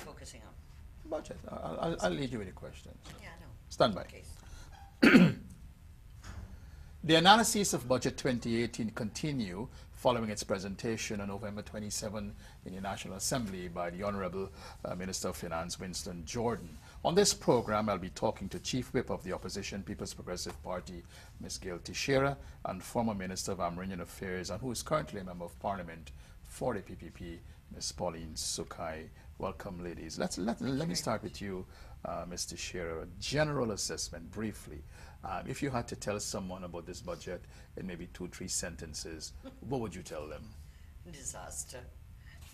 focusing on? Budget. I'll lead you with the questions. Yeah, I know. Stand by. Okay. The analysis of Budget 2018 continue following its presentation on November 27 in the National Assembly by the Honorable Minister of Finance Winston Jordan. On this program, I'll be talking to Chief Whip of the Opposition People's Progressive Party, Ms. Gail Teixeira, and former Minister of Amerindian Affairs, and who is currently a Member of Parliament for the PPP, Ms. Pauline Sukhai. Welcome, ladies. Let me start with you, Ms. Teixeira. A general assessment, briefly. If you had to tell someone about this budget in maybe 2-3 sentences, what would you tell them? Disaster.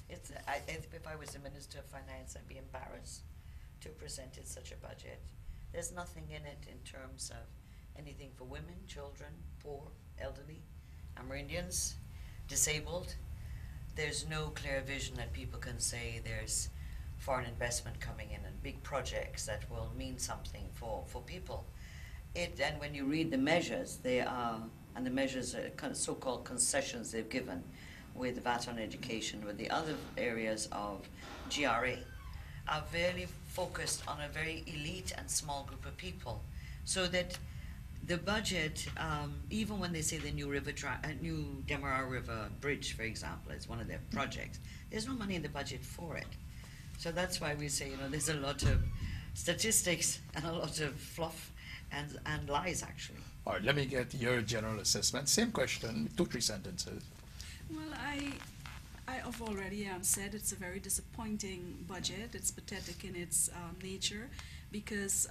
If I was the Minister of Finance, I'd be embarrassed to present it such a budget. There's nothing in it in terms of anything for women, children, poor, elderly, Amerindians, disabled. There's no clear vision that people can say there's foreign investment coming in and big projects that will mean something for people. And when you read the measures, they are, and the measures are kind of so-called concessions they've given with VAT on education, with the other areas of GRA, are very focused on a very elite and small group of people. So that the budget, even when they say the new Demerara River Bridge, for example, is one of their projects, there's no money in the budget for it. So that's why we say, there's a lot of statistics and a lot of fluff and lies, actually. All right, let me get your general assessment. Same question, 2-3 sentences. Well, I have already said it's a very disappointing budget. It's pathetic in its nature because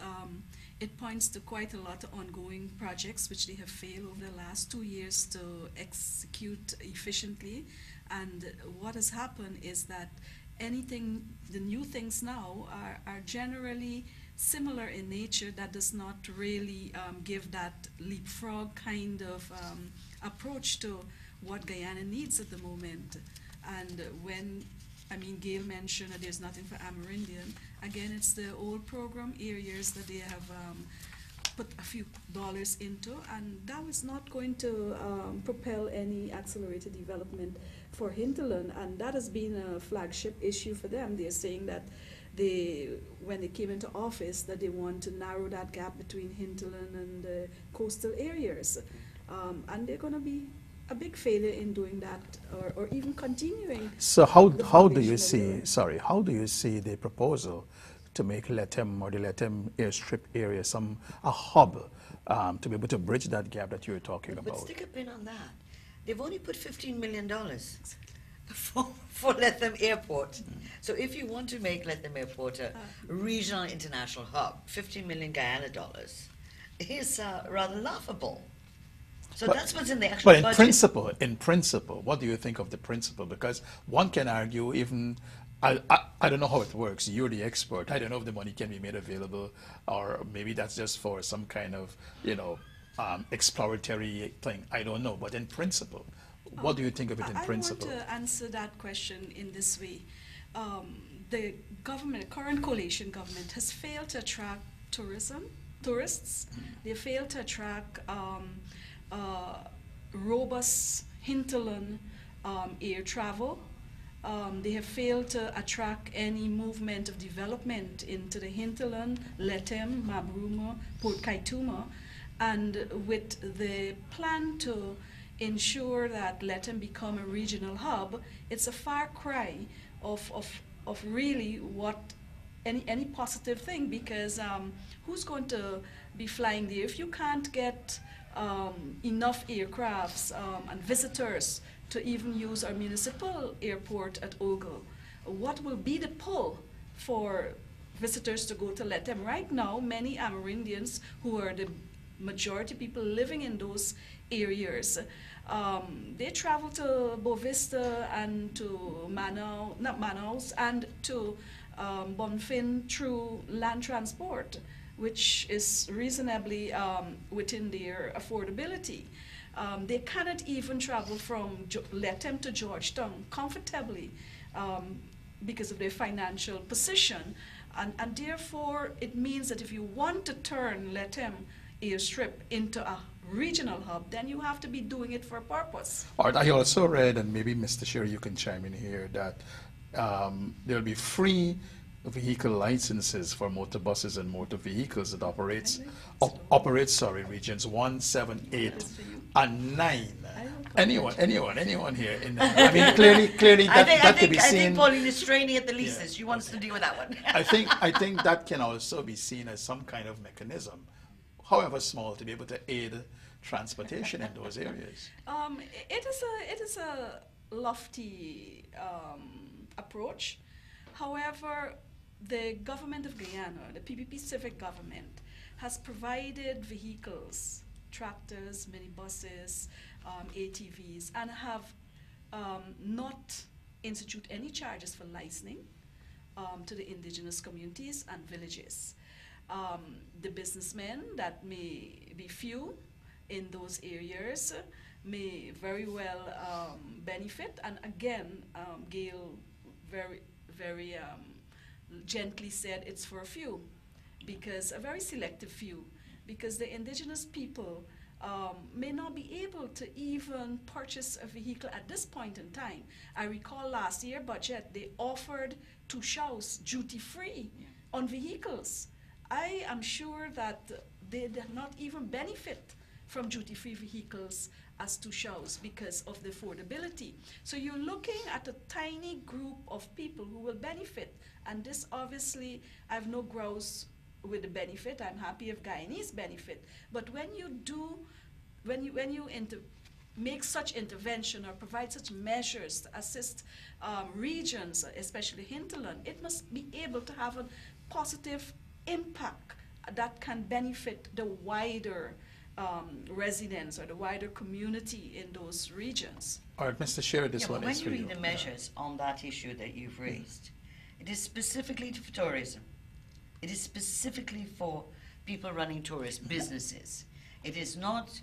it points to quite a lot of ongoing projects which they have failed over the last 2 years to execute efficiently. And what has happened is that the new things now are generally similar in nature. That does not really give that leapfrog kind of approach to what Guyana needs at the moment. And when, Gail mentioned that there's nothing for Amerindian, again, it's the old program areas that they have put a few dollars into, and that was not going to propel any accelerated development for Hinterland, and that has been a flagship issue for them. They're saying that when they came into office, that they want to narrow that gap between Hinterland and the coastal areas, and they're going to be a big failure in doing that, or even continuing. So how do you see the proposal to make Letem or the Letem airstrip area a hub to be able to bridge that gap that you were talking about? But stick a pin on that. They've only put $15 million for Letem Airport. So if you want to make Letem Airport a regional international hub, 15 million Guyana dollars is rather laughable. So that's what's in the actual budget. But in principle, what do you think of the principle? Because one can argue even, I don't know how it works, you're the expert, I don't know if the money can be made available, or maybe that's just for some kind of, exploratory thing, I don't know, but in principle, what do you think of it in principle? I want to answer that question in this way. The current coalition government has failed to attract tourists. They failed to attract robust hinterland air travel. They have failed to attract any movement of development into the hinterland, Letem, Mabruma, Port Kaituma, and with the plan to ensure that Letem become a regional hub, it's a far cry of really what any positive thing, because who's going to be flying there if you can't get enough aircrafts and visitors to even use our municipal airport at Ogle? What will be the pull for visitors to go to Letem? Right now, many Amerindians, who are the majority people living in those areas, they travel to Bovista and to Manaus and to Bonfim through land transport, which is reasonably within their affordability. They cannot even travel from Letem to Georgetown comfortably because of their financial position. And therefore, it means that if you want to turn Letem airstrip into a regional hub, then you have to be doing it for a purpose. All right, I also read, and maybe Mr. Teixeira, you can chime in here, that there will be free vehicle licenses for motor buses and motor vehicles that operates regions 1, 7, 8, and 9. Anyone here? I mean, clearly that could be seen. I think Pauline is straining at the leases. She wants to deal with that one. I think that can also be seen as some kind of mechanism, however small, to be able to aid transportation in those areas. It is a lofty approach. However, the government of Guyana, the PPP civic government, has provided vehicles, tractors, minibuses, ATVs, and have not instituted any charges for licensing to the indigenous communities and villages. The businessmen that may be few in those areas may very well benefit. And again, Gail very gently said it's for a few, because a very selective few, because the indigenous people may not be able to even purchase a vehicle at this point in time. I recall last year budget, they offered to shows duty-free on vehicles. I am sure that they did not even benefit from duty-free vehicles as to shows because of the affordability. So you're looking at a tiny group of people who will benefit, and this obviously, I have no grouse with the benefit. I'm happy if Guyanese benefit. But when you make such intervention or provide such measures to assist regions, especially Hinterland, it must be able to have a positive impact that can benefit the wider residents or the wider community in those regions. All right, Mr. Teixeira, this one is for you. When you read the measures on that issue that you've raised, it is specifically for tourism. It is specifically for people running tourist businesses. It is not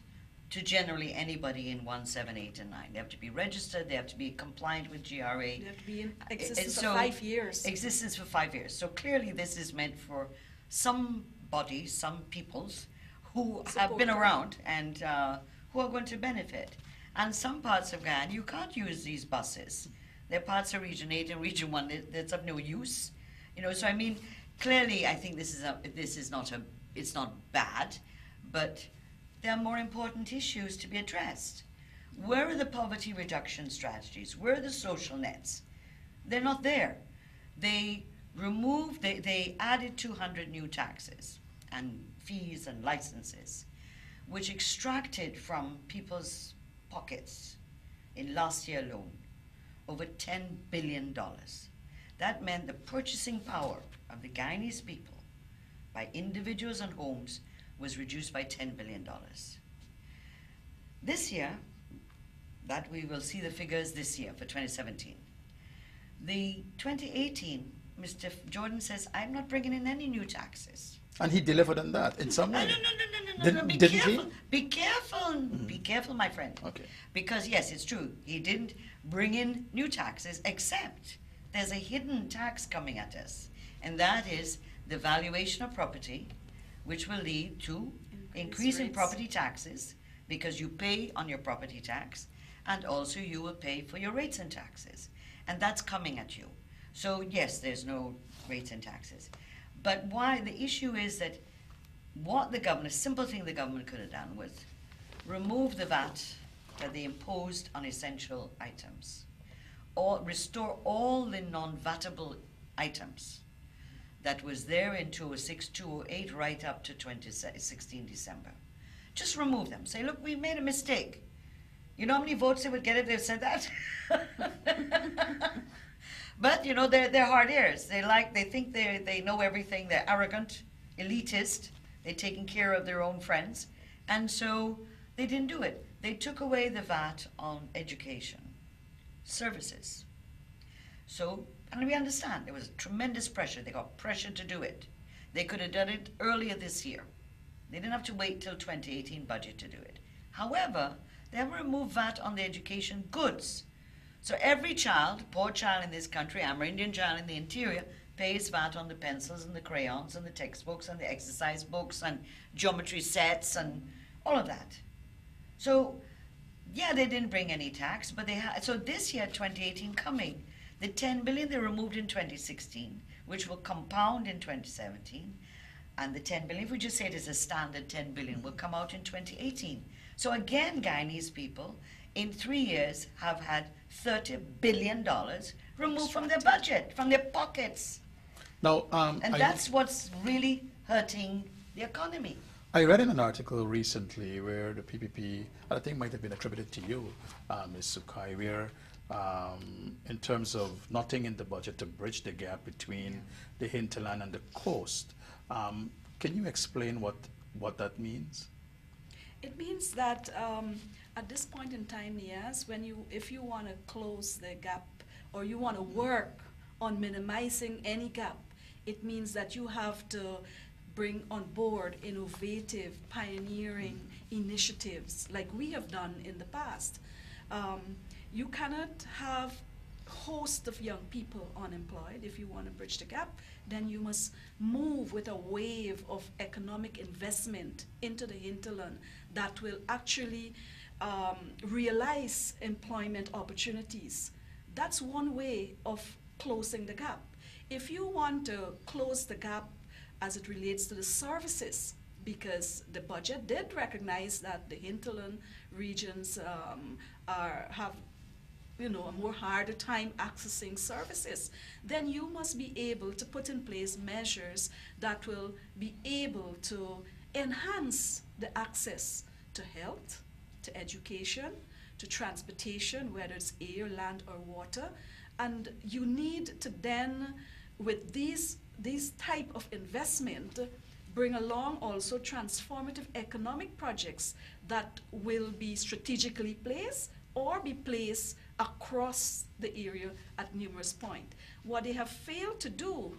to generally anybody in 1, 7, 8, and 9. They have to be registered. They have to be compliant with GRA. They have to be in existence for 5 years. Existence for 5 years. So clearly this is meant for somebody, some peoples who have been around and who are going to benefit. And some parts of Guyana, you can't use these buses. There are parts of Region 8 and Region 1 that's of no use. You know, so I mean, clearly I think it's not bad, but there are more important issues to be addressed. Where are the poverty reduction strategies? Where are the social nets? They're not there. They added 200 new taxes and fees and licenses, which extracted from people's pockets in last year alone over $10 billion. That meant the purchasing power of the Guyanese people by individuals and homes was reduced by $10 billion. This year, that we will see the figures this year for 2017. The 2018, Mr. Jordan says, I'm not bringing in any new taxes. And he delivered on that in some way. No, be careful. Be careful. Be careful, my friend. Okay. Because yes, it's true. He didn't bring in new taxes, except there's a hidden tax coming at us. And that is the valuation of property, which will lead to increase in property taxes, because you pay on your property tax, and also you will pay for your rates and taxes. And that's coming at you. So yes, there's no rates and taxes. But why the issue is that what the government, a simple thing the government could have done was remove the VAT that they imposed on essential items, or restore all the non-VATable items that was there in 2006, 2008, right up to 2016 December. Just remove them. Say, look, we made a mistake. You know how many votes they would get if they said that? But you know, they're hard ears. They think they know everything. They're arrogant, elitist. They're taking care of their own friends, and so they didn't do it. They took away the VAT on education, services. So, and we understand there was tremendous pressure. They got pressure to do it. They could have done it earlier this year. They didn't have to wait till 2018 budget to do it. However, they have removed VAT on the education goods. So every child, poor child in this country, Amerindian child in the interior, pays VAT on the pencils and the crayons and the textbooks and the exercise books and geometry sets and all of that. So, yeah, they didn't bring any tax, but they had. So this year, 2018 coming, the 10 billion they removed in 2016 which will compound in 2017, and the 10 billion, if we just say it is a standard 10 billion, will come out in 2018. So again, Guyanese people in 3 years have had $30 billion removed from their budget, from their pockets. Now, And that's what's really hurting the economy. I read in an article recently where the PPP, I think might have been attributed to you, Ms. Sukhai, where in terms of nothing in the budget to bridge the gap between the hinterland and the coast. Can you explain what that means? It means that at this point in time, yes, if you want to close the gap or you want to work on minimizing any gap, it means that you have to bring on board innovative, pioneering initiatives like we have done in the past. You cannot have a host of young people unemployed. If you want to bridge the gap, then you must move with a wave of economic investment into the hinterland that will actually realize employment opportunities. That's one way of closing the gap. If you want to close the gap as it relates to the services, because the budget did recognize that the hinterland regions have a more harder time accessing services, then you must be able to put in place measures that will be able to enhance the access to health, to education, to transportation, whether it's air, land, or water. And you need to then, with these type of investment, bring along also transformative economic projects that will be strategically placed or be placed across the area at numerous points. What they have failed to do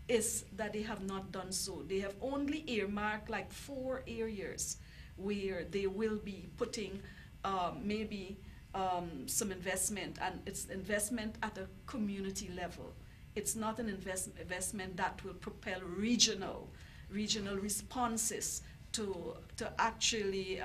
is that they have not done so. They have only earmarked like 4 areas where they will be putting maybe some investment, and it's investment at a community level. It's not an investment that will propel regional responses to actually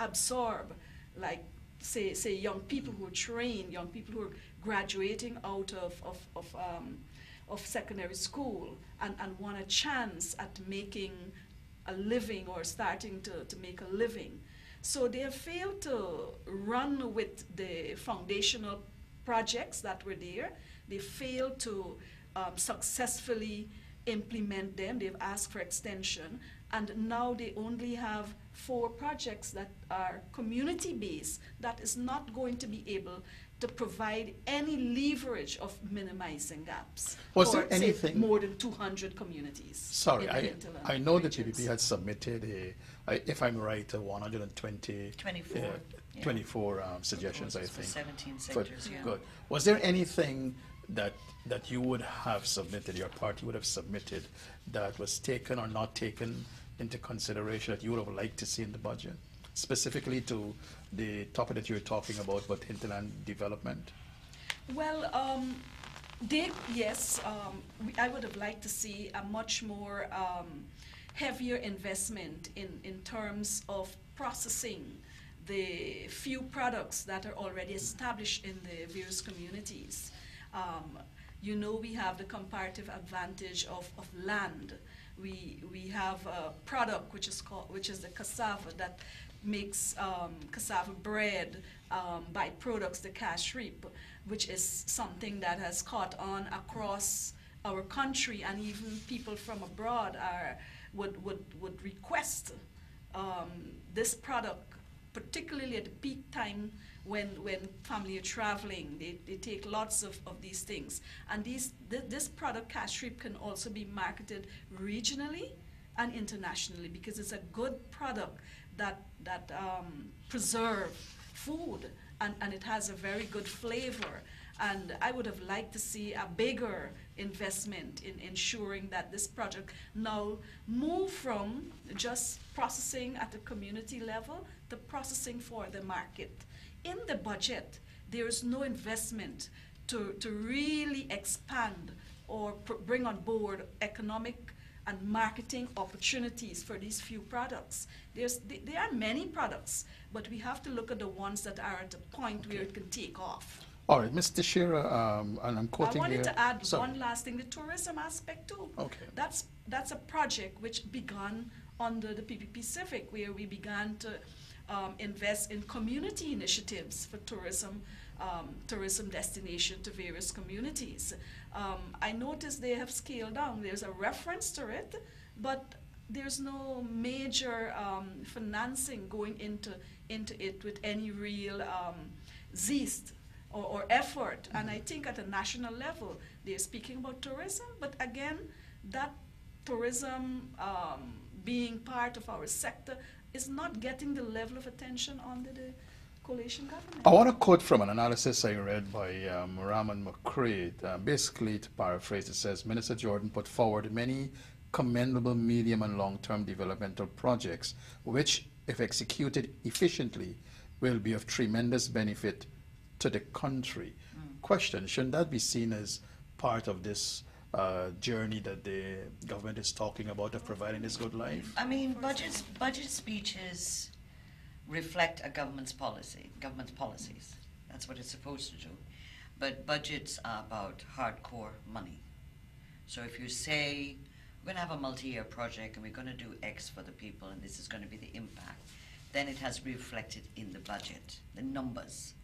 absorb, like say young people who are trained, young people who are graduating out of secondary school and want a chance at making a living or starting to make a living. So they have failed to run with the foundational projects that were there. They failed to successfully implement them. They've asked for extension, and now they only have 4 projects that are community-based that is not going to be able to provide any leverage of minimizing gaps. Was for, there anything? Say, more than 200 communities. Sorry, I know the regions. PPP had submitted if I'm right, 120. 24. 24 suggestions, I Proposals for think. 17 sectors, yeah. Good. Was there anything that you would have submitted, your party would have submitted, that was taken or not taken into consideration that you would have liked to see in the budget, specifically to the topic that you're talking about hinterland development? Well, I would have liked to see a much more heavier investment in terms of processing the few products that are already established in the various communities. We have the comparative advantage of land. We have a product which is the cassava that makes cassava bread, byproducts, the cash reap, which is something that has caught on across our country, and even people from abroad would request this product, particularly at the peak time when family are traveling. They take lots of these things. And this product, cash reap, can also be marketed regionally and internationally because it's a good product that preserve food, and it has a very good flavor. And I would have liked to see a bigger investment in ensuring that this project now move from just processing at the community level to processing for the market. In the budget, there is no investment to really expand or bring on board economic and marketing opportunities for these few products. There are many products, but we have to look at the ones that are at a point where it can take off. All right, Ms. Teixeira, and I'm I quoting wanted here. to add Sorry. one last thing, the tourism aspect too. Okay. That's a project which began under the PPP Civic, where we began to invest in community initiatives for tourism destination to various communities. I noticed they have scaled down. There's a reference to it, but there's no major financing going into it with any real zest or effort. And I think at a national level, they're speaking about tourism, but again, that tourism being part of our sector is not getting the level of attention under the coalition government. I want to quote from an analysis I read by Raman McCrae. Basically, to paraphrase, it says, Minister Jordan put forward many commendable medium and long-term developmental projects, which, if executed efficiently, will be of tremendous benefit to the country. Question, shouldn't that be seen as part of this journey that the government is talking about of providing this good life? I mean, budget speeches reflect a government's policies. That's what it's supposed to do. But budgets are about hardcore money. So if you say, we're going to have a multi-year project and we're going to do X for the people and this is going to be the impact, then it has reflected in the budget, the numbers.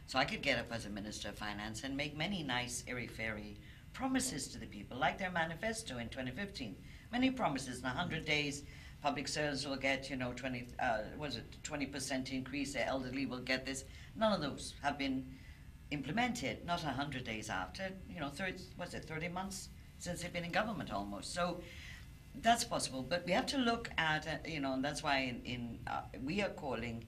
So I could get up as a Minister of Finance and make many nice, airy-fairy promises to the people, like their manifesto in 2015. Many promises. In 100 days, public service will get, 20% increase, the elderly will get this. None of those have been implemented, not 100 days after, 30 months since they've been in government almost. So that's possible, but we have to look at, and that's why we are calling,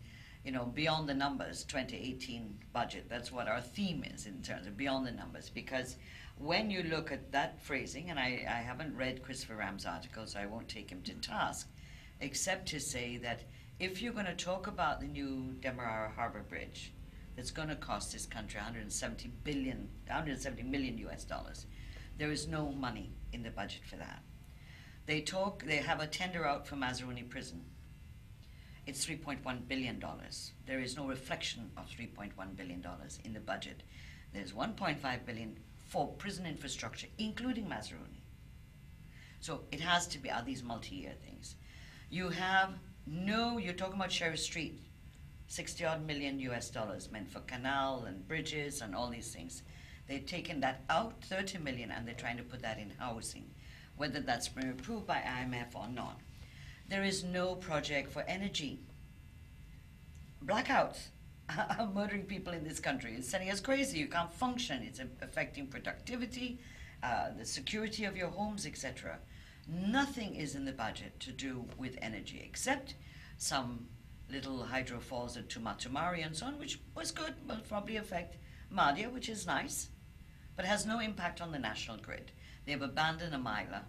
beyond the numbers, 2018 budget. That's what our theme is in terms of beyond the numbers, because when you look at that phrasing, and I haven't read Christopher Ram's article, so I won't take him to task, except to say that if you're going to talk about the new Demerara Harbor Bridge, that's going to cost this country 170 million US dollars, there is no money in the budget for that. They have a tender out for Mazaruni Prison. It's $3.1 billion. There is no reflection of $3.1 billion in the budget. There's $1.5 billion for prison infrastructure, including Mazaruni. So it has to be these multi-year things. You're talking about Sheriff Street, 60-odd million US dollars meant for canal and bridges and all these things. They've taken that out, 30 million, and they're trying to put that in housing, whether that's been approved by IMF or not. There is no project for energy. Blackouts are murdering people in this country. It's sending us crazy. You can't function. It's affecting productivity, the security of your homes, etc. Nothing is in the budget to do with energy, except some little hydro falls at Tumatumari and so on, which was good, will probably affect Madhya, which is nice, but has no impact on the national grid. They've abandoned Amila.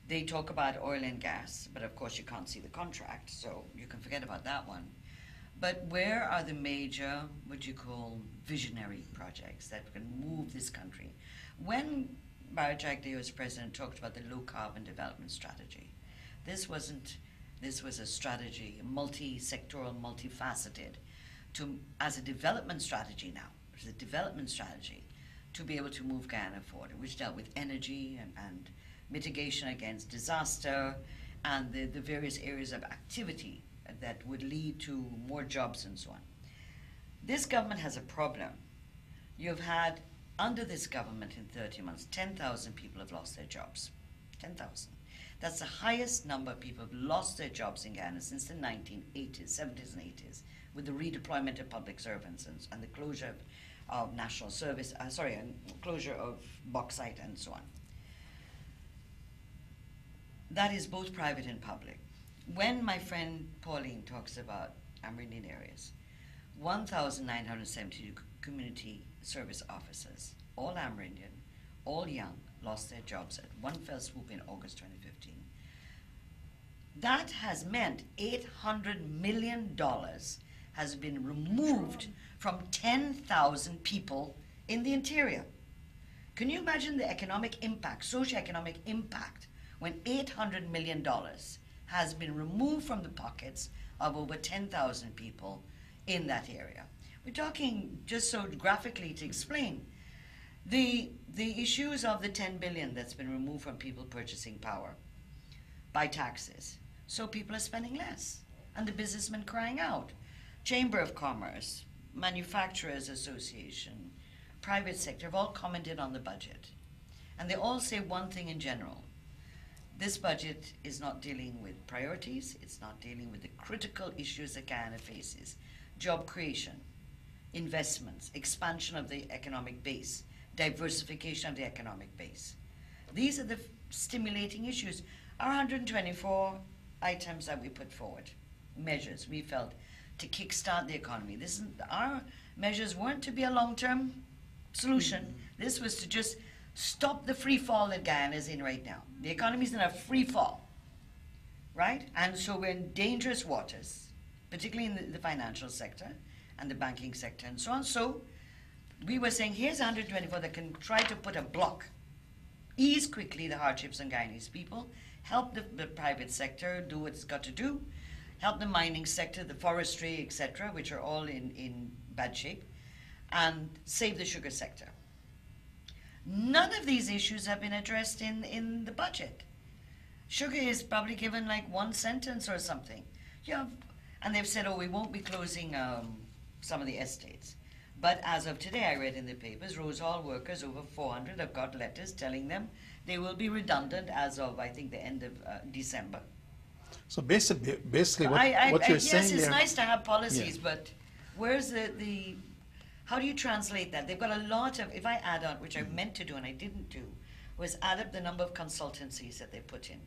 They talk about oil and gas, but of course you can't see the contract, so you can forget about that one. But where are the major, what you call, visionary projects that can move this country? When Bharat Jagdeo as president talked about the low carbon development strategy, this was a strategy, multi-sectoral, multifaceted, as a development strategy now. It's a development strategy to be able to move Guyana forward, which dealt with energy and mitigation against disaster and the various areas of activity that would lead to more jobs and so on. This government has a problem. You've had, under this government in 30 months, 10,000 people have lost their jobs. 10,000. That's the highest number of people who have lost their jobs in Guyana since the 1980s, 70s and 80s, with the redeployment of public servants and the closure of national service, and closure of bauxite and so on. That is both private and public. When my friend Pauline talks about Amerindian areas, 1,972 community service officers, all Amerindian, all young, lost their jobs at one fell swoop in August 2015. That has meant $800 million has been removed from 10,000 people in the interior. Can you imagine the economic impact, socioeconomic impact, when $800 million has been removed from the pockets of over 10,000 people in that area? We're talking, just so graphically to explain, the issues of the 10 billion that's been removed from people purchasing power by taxes. So people are spending less, and the businessmen crying out. Chamber of Commerce, Manufacturers Association, private sector have all commented on the budget. And they all say one thing in general. This budget is not dealing with priorities, it's not dealing with the critical issues that Guyana faces. Job creation, investments, expansion of the economic base, diversification of the economic base. These are the stimulating issues. Our 124 items that we put forward, measures we felt to kickstart the economy. Our measures weren't to be a long-term solution. This was to just stop the free fall that Guyana is in right now. The economy is in a free fall, right? And so we're in dangerous waters, particularly in the financial sector and the banking sector and so on. So we were saying, here's 124 that can try to put a block, ease quickly the hardships on Guyanese people, help the private sector do what it's got to do, help the mining sector, the forestry, etc., which are all in bad shape, and save the sugar sector. None of these issues have been addressed in the budget. Sugar is probably given like one sentence or something. Yeah, and they've said, oh, we won't be closing some of the estates. But as of today, I read in the papers, Rose Hall workers, over 400, have got letters telling them they will be redundant as of, I think, the end of December. So basically what you're yes, saying it's there, nice to have policies, yeah. but where's how do you translate that? They've got a lot of, if I add on, which I meant to do and I didn't do, was add up the number of consultancies that they put in.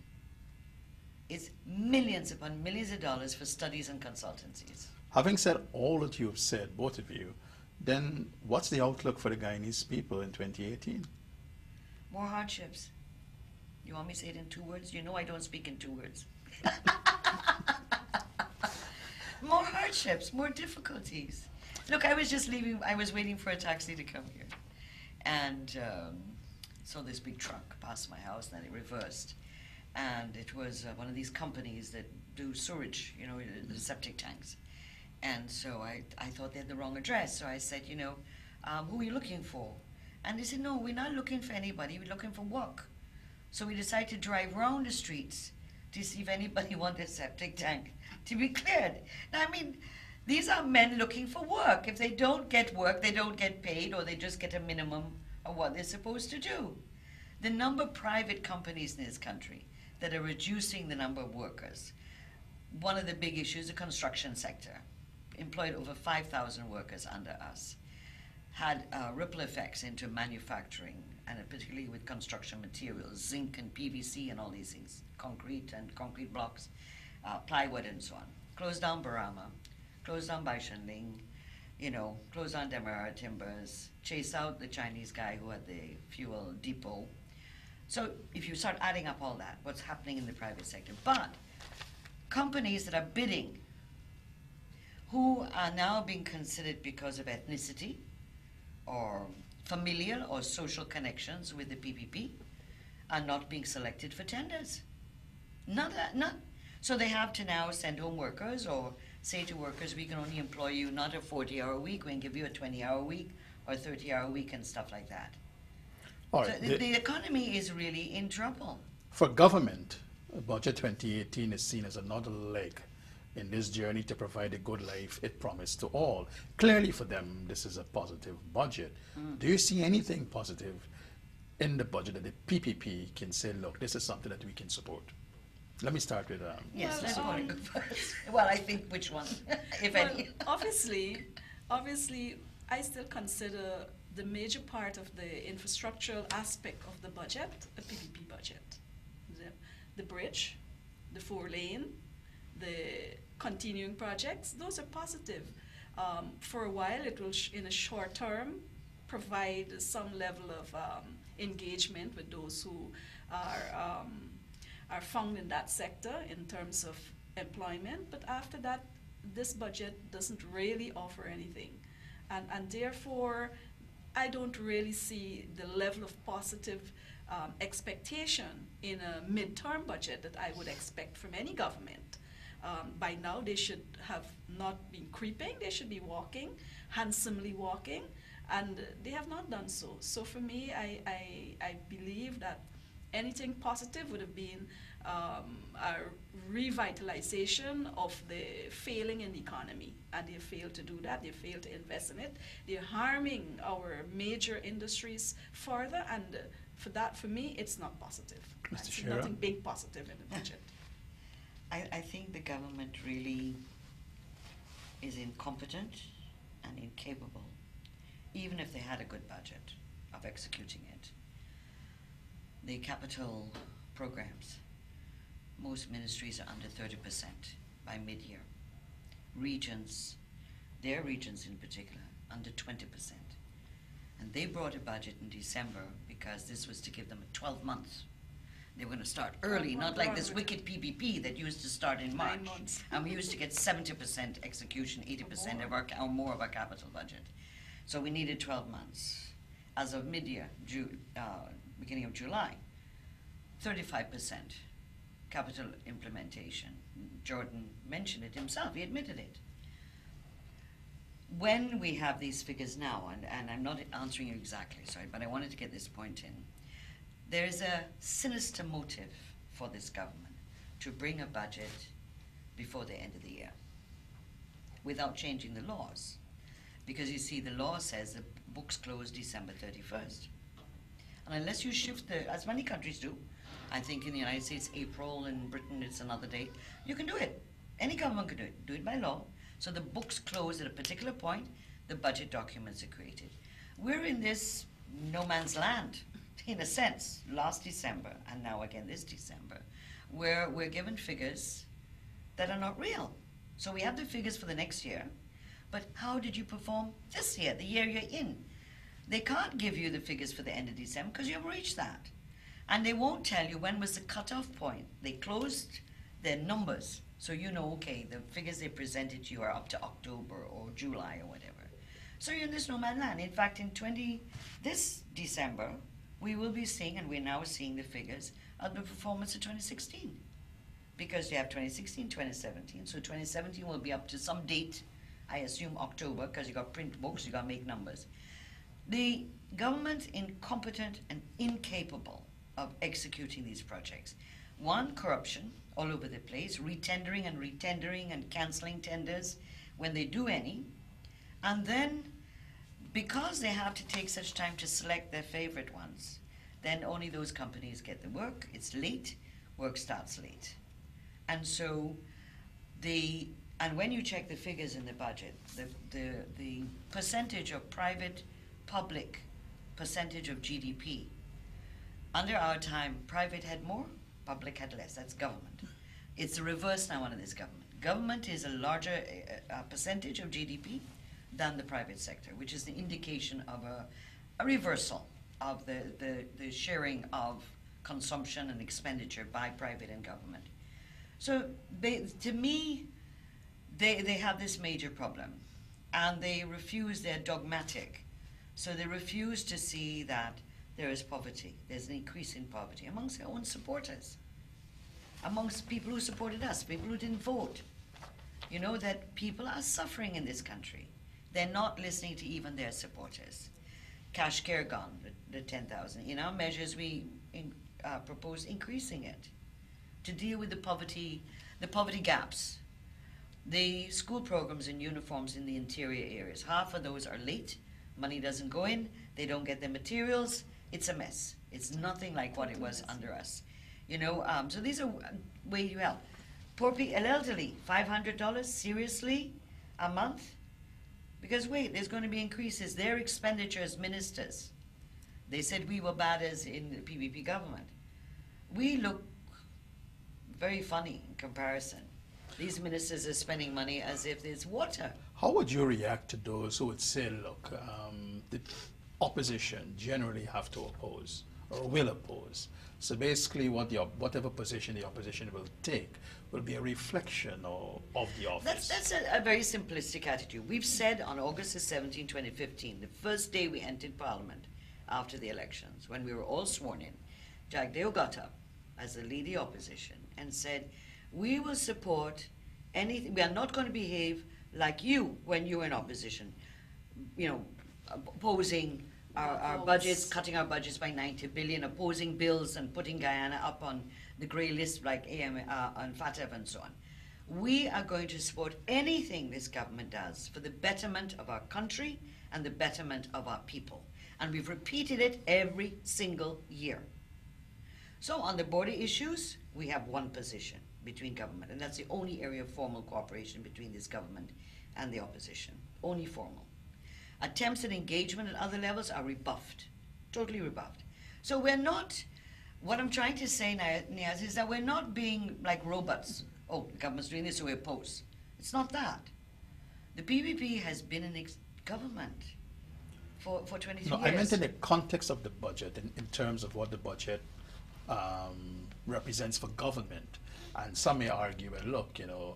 It's millions upon millions of dollars for studies and consultancies. Having said all that you have said, both of you, then what's the outlook for the Guyanese people in 2018? More hardships. You want me to say it in 2 words? You know I don't speak in 2 words. More hardships, more difficulties. Look, I was just leaving, I was waiting for a taxi to come here. And saw this big truck pass my house, and then it reversed. And it was one of these companies that do sewage, you know, the septic tanks. And so I thought they had the wrong address. So I said, you know, who are you looking for? And they said, no, we're not looking for anybody, we're looking for work. So we decided to drive around the streets to see if anybody wanted a septic tank to be cleared. Now, I mean, these are men looking for work. If they don't get work, they don't get paid, or they just get a minimum of what they're supposed to do. The number of private companies in this country that are reducing the number of workers. One of the big issues, the construction sector, employed over 5,000 workers under us, had ripple effects into manufacturing, and particularly with construction materials, zinc and PVC and all these things, concrete and concrete blocks, plywood and so on. Closed down Barama, closed down Baishanling, you know, closed down Demerara Timbers, chased out the Chinese guy who had the fuel depot. So if you start adding up all that, what's happening in the private sector. But companies that are bidding, who are now being considered because of ethnicity or familial or social connections with the PPP, are not being selected for tenders. None. So they have to now send home workers or say to workers, we can only employ you not a 40-hour week, we can give you a 20-hour week or 30-hour week and stuff like that. All So right, the economy is really in trouble. for government, Budget 2018 is seen as another leg in this journey to provide a good life it promised to all. Clearly for them, this is a positive budget. Do you see anything positive in the budget that the PPP can say, look, this is something that we can support? Let me start with Yes, Well, let's want to go first. Well, I think which one, if Well, any. obviously, I still consider the major part of the infrastructural aspect of the budget a PPP budget. The bridge, the 4-lane, the continuing projects, those are positive. For a while, it will, in a short term, provide some level of engagement with those who are found in that sector in terms of employment, but after that, this budget doesn't really offer anything. And therefore, I don't really see the level of positive expectation in a midterm budget that I would expect from any government. By now, they should have not been creeping. They should be walking, handsomely walking, and they have not done so. So for me, I believe that anything positive would have been a revitalization of the failing in the economy, and they failed to do that. They failed to invest in it. They're harming our major industries further, and for me, it's not positive. I Mr. see Teixeira? nothing big positive in the budget. I think the government really is incompetent and incapable, even if they had a good budget, of executing it. The capital programs, most ministries are under 30% by mid-year. Regions, their regions in particular, under 20%. And they brought a budget in December because this was to give them 12 months. They were going to start early, not like this wicked PPP that used to start in 9 March. months. And we used to get 70% execution, 80% of our, or more of our capital budget. So we needed 12 months. As of mid-year, beginning of July, 35% capital implementation. Jordan mentioned it himself, he admitted it. When we have these figures now, and I'm not answering you exactly, sorry, but I wanted to get this point in, there is a sinister motive for this government to bring a budget before the end of the year without changing the laws. Because you see, the law says the books close December 31st. And unless you shift as many countries do, I think in the United States, April, in Britain, it's another date, you can do it. Any government can do it by law. So the books close at a particular point, the budget documents are created. We're in this no man's land, in a sense, last December, and now again this December, where we're given figures that are not real. So we have the figures for the next year, but how did you perform this year, the year you're in? They can't give you the figures for the end of December because you haven't reached that. And they won't tell you when was the cutoff point. They closed their numbers, so you know, okay, the figures they presented to you are up to October or July or whatever. So you're in this no man's land. In fact, this December, we will be seeing, and we're now seeing the figures of the performance of 2016. Because you have 2016, 2017, so 2017 will be up to some date, I assume October, because you got print books, you got to make numbers. The government incompetent and incapable of executing these projects. One, corruption all over the place, retendering and cancelling tenders when they do any. And then, because they have to take such time to select their favorite ones, then only those companies get the work. It's late, work starts late. And so, and when you check the figures in the budget, the percentage of private, public percentage of GDP, under our time, private had more, public had less. That's government. It's the reverse now under this government. Government is a larger percentage of GDP than the private sector, which is the indication of a reversal of the sharing of consumption and expenditure by private and government. So to me, they have this major problem, and they refuse, they're dogmatic. So they refuse to see that there is poverty. There's an increase in poverty amongst their own supporters, amongst people who supported us, people who didn't vote. You know that people are suffering in this country. They're not listening to even their supporters. Cash care gone, the 10,000. In our measures, we propose increasing it to deal with the poverty gaps. The school programs and uniforms in the interior areas, half of those are late. Money doesn't go in. They don't get their materials. It's a mess. It's nothing like what it was under us. You know, so these are way you help. Poor people, elderly, $500, seriously, a month? Because wait, there's going to be increases. Their expenditure as ministers. They said we were bad as in the PPP government. We look very funny in comparison. These ministers are spending money as if there's water. How would you react to those who would say, look, the opposition generally have to oppose or will oppose? So basically whatever position the opposition will take will be a reflection of the office. That's a very simplistic attitude. We've said on August 17, 2015, the first day we entered Parliament after the elections, when we were all sworn in, Jagdeo got up as the leader of the opposition and said, we will support anything. We are not going to behave like you when you're in opposition. You know, opposing our budgets, cutting our budgets by 90 billion, opposing bills and putting Guyana up on the grey list like and FATF and so on. We are going to support anything this government does for the betterment of our country and the betterment of our people. And we've repeated it every single year. So on the border issues, we have one position between government, and that's the only area of formal cooperation between this government and the opposition, only formal. Attempts at engagement at other levels are rebuffed, totally rebuffed. So we're not, what I'm trying to say, Niaz, is that we're not being like robots. Oh, the government's doing this, so we oppose. It's not that. The PPP has been in government for 23 years. I meant in the context of the budget, in terms of what the budget represents for government. And some may argue, well, look, you know,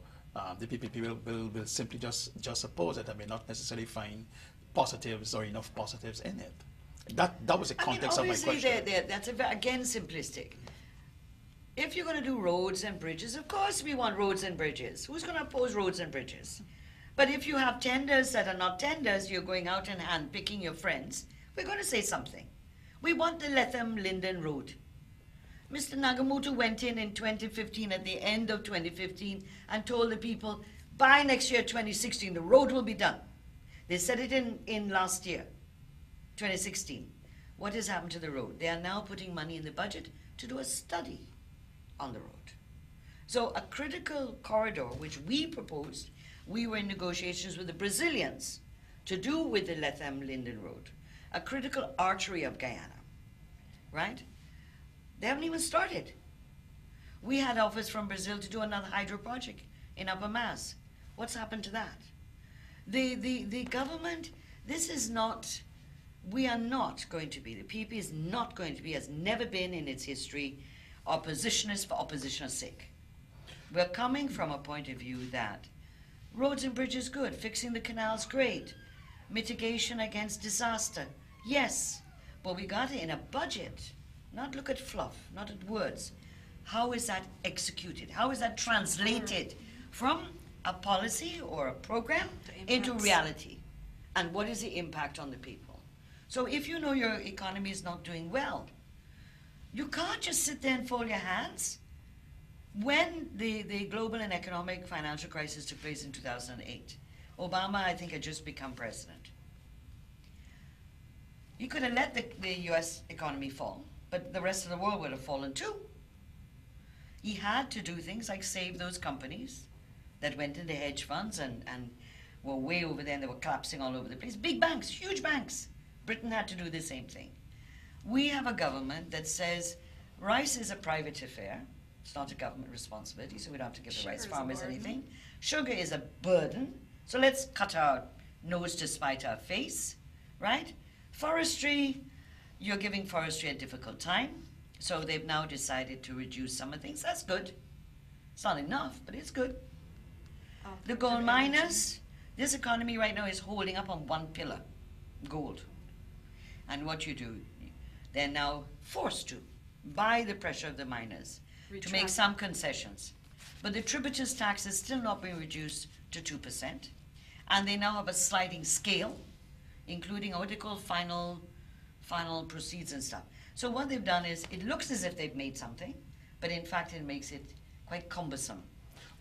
the PPP will simply just oppose it and may not necessarily find positives or enough positives in it. That was the context of my question. Obviously, that's again simplistic. If you're going to do roads and bridges, of course we want roads and bridges. Who's going to oppose roads and bridges? But if you have tenders that are not tenders, you're going out and hand-picking your friends, we're going to say something. We want the Letham-Linden Road. Mr. Nagamoto went in 2015, at the end of 2015, and told the people, by next year, 2016, the road will be done. They said it in last year, 2016. What has happened to the road? They are now putting money in the budget to do a study on the road. So a critical corridor, which we proposed, we were in negotiations with the Brazilians to do with the Letham-Linden Road, a critical artery of Guyana, right? They haven't even started. We had offers from Brazil to do another hydro project in Upper Mass. What's happened to that? The government, this is not, we are not going to be, the PP is not going to be, has never been in its history, oppositionist for opposition's sake. We're coming from a point of view that roads and bridges good, fixing the canals great, mitigation against disaster, yes, but we got it in a budget, not look at fluff, not at words. How is that executed? How is that translated from a policy or a program into reality? And what is the impact on the people? So if you know your economy is not doing well, you can't just sit there and fold your hands. When the global and economic financial crisis took place in 2008, Obama, I think, had just become president. He could have let the US economy fall, but the rest of the world would have fallen too. He had to do things like save those companies that went into hedge funds and were way over there and they were collapsing all over the place. Big banks, huge banks. Britain had to do the same thing. We have a government that says rice is a private affair. It's not a government responsibility, so we don't have to give the rice farmers anything. Sugar is a burden, so let's cut our nose to spite our face, right? Forestry, you're giving forestry a difficult time, so they've now decided to reduce some of things. That's good. It's not enough, but it's good. The gold miners, this economy right now is holding up on one pillar, gold. And what you do, they're now forced to, by the pressure of the miners, to make some concessions. But the tributaries tax has still not been reduced to 2%. And they now have a sliding scale, including what they call final proceeds and stuff. So what they've done is, it looks as if they've made something, but in fact it makes it quite cumbersome.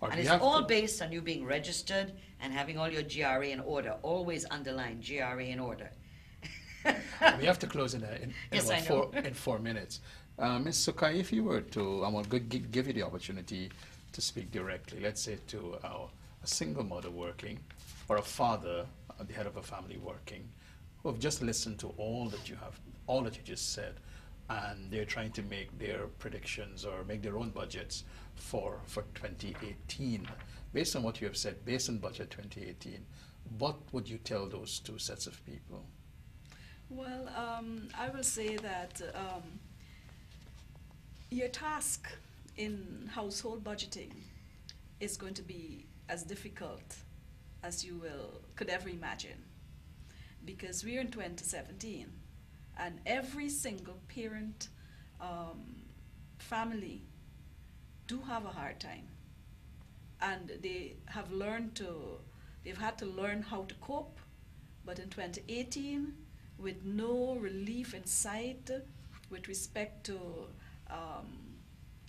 And it's all based on you being registered and having all your GRA in order. Always underline GRA in order. We have to close in Yes, about 4 minutes. Ms. Sukhai, if you were to, I want to give you the opportunity to speak directly, let's say to a single mother working, or a father at the head of a family working, who have just listened to all that you just said, and they're trying to make their predictions or make their own budgets for 2018. Based on what you have said, based on budget 2018, what would you tell those two sets of people? Well, I will say that your task in household budgeting is going to be as difficult as you could ever imagine, because we're in 2017 and every single parent family do have a hard time. and they've had to learn how to cope. But in 2018, with no relief in sight with respect to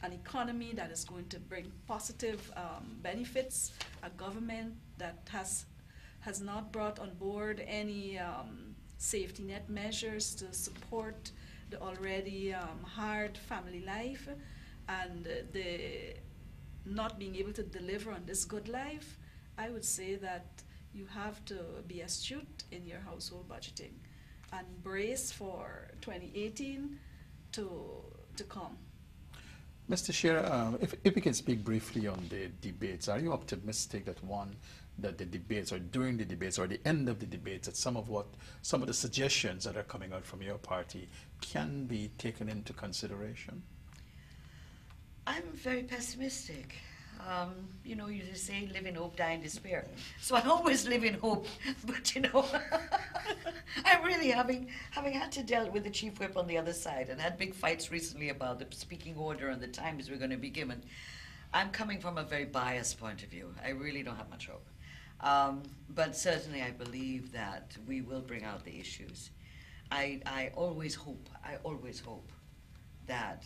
an economy that is going to bring positive benefits, a government that has not brought on board any safety net measures to support the already hard family life, and the not being able to deliver on this good life, I would say that you have to be astute in your household budgeting and brace for 2018 to come. Mr. Teixeira, if we can speak briefly on the debates, are you optimistic that the debates, or during the debates, or the end of the debates, that some of the suggestions that are coming out from your party can be taken into consideration? I'm very pessimistic. You know, you just say live in hope, die in despair. So I always live in hope, but you know, I'm really having had to deal with the chief whip on the other side and had big fights recently about the speaking order and the times we're going to be given. I'm coming from a very biased point of view. I really don't have much hope. But certainly I believe that we will bring out the issues. I always hope that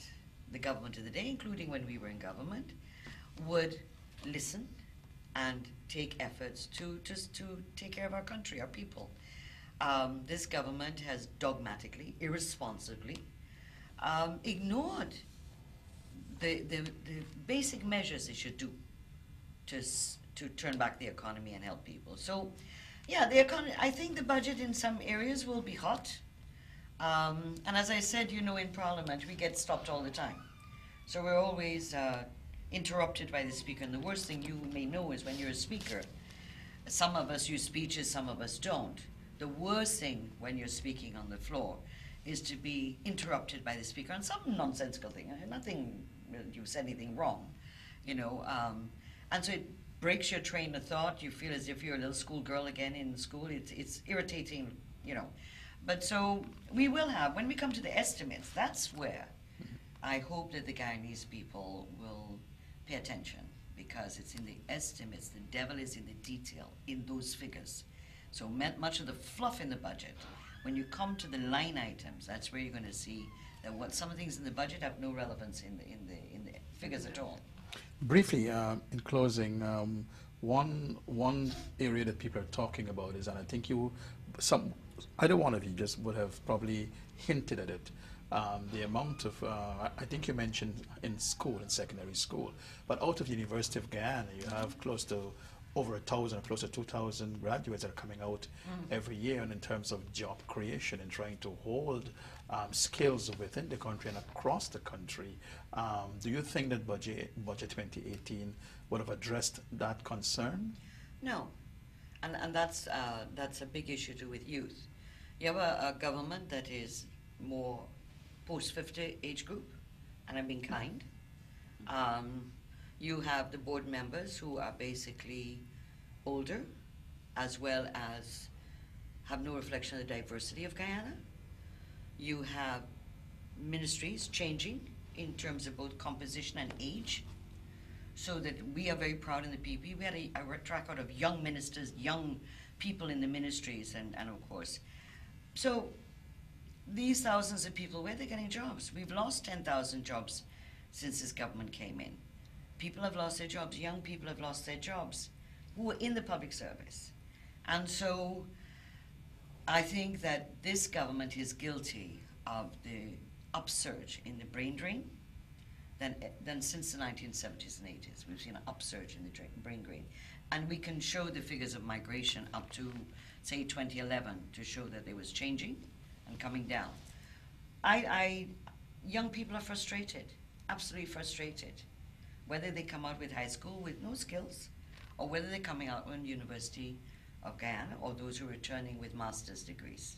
the government of the day, including when we were in government, would listen and take efforts to take care of our country, our people. This government has dogmatically, irresponsibly ignored the basic measures it should do to turn back the economy and help people. So, yeah, the economy. I think the budget in some areas will be hot. And as I said, you know, in Parliament, we get stopped all the time. So we're always interrupted by the speaker. And the worst thing you may know is when you're a speaker, some of us use speeches, some of us don't. The worst thing when you're speaking on the floor is to be interrupted by the speaker on some nonsensical thing. Nothing, you've said anything wrong, you know. And so it breaks your train of thought. You feel as if you're a little schoolgirl again in school. It's irritating, you know. But so we will have, when we come to the estimates, that's where I hope that the Guyanese people will pay attention, because it's in the estimates, the devil is in the detail, in those figures. So much of the fluff in the budget, when you come to the line items, that's where you're going to see that what some of the things in the budget have no relevance in the figures at all. Briefly, in closing, one area that people are talking about is, and I think either one of you just would have probably hinted at it, the amount of, I think you mentioned in secondary school, but out of the University of Guyana, you have close to over 1,000, close to 2,000 graduates that are coming out every year, and in terms of job creation and trying to hold skills within the country and across the country. Do you think that budget 2018 would have addressed that concern? No, and that's a big issue to do with youth. You have a government that is more post-50 age group, and I'm being kind. You have the board members who are basically older, as well as have no reflection of the diversity of Guyana. You have ministries changing in terms of both composition and age, so that we are very proud in the PP. We had a track record of young ministers, young people in the ministries, and of course. So these thousands of people, where are they getting jobs? We've lost 10,000 jobs since this government came in. People have lost their jobs. Young people have lost their jobs who were in the public service. And so I think that this government is guilty of the upsurge in the brain drain than since the 1970s and 80s. We've seen an upsurge in the brain drain. And we can show the figures of migration up to, say, 2011 to show that it was changing and coming down. Young people are frustrated, absolutely frustrated. Whether they come out with high school with no skills, or whether they're coming out from the University of Guyana, or those who are returning with master's degrees.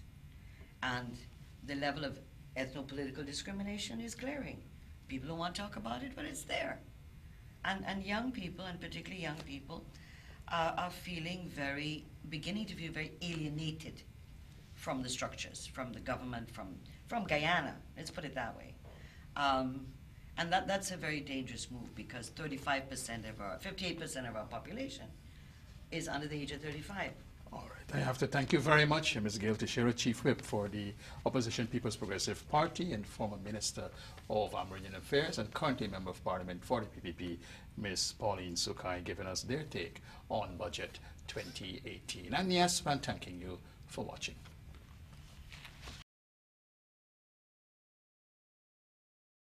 And the level of ethno-political discrimination is glaring. People don't want to talk about it, but it's there. And young people, and particularly young people, are beginning to feel very alienated from the structures, from the government, from Guyana, let's put it that way. And that's a very dangerous move, because 58% of our population is under the age of 35. All right. I have to thank you very much, Ms. Gail Teixeira, Chief Whip for the Opposition People's Progressive Party and former Minister of Amerindian Affairs and currently Member of Parliament for the PPP, Ms. Pauline Sukhai, giving us their take on Budget 2018. And yes, I'm thanking you for watching.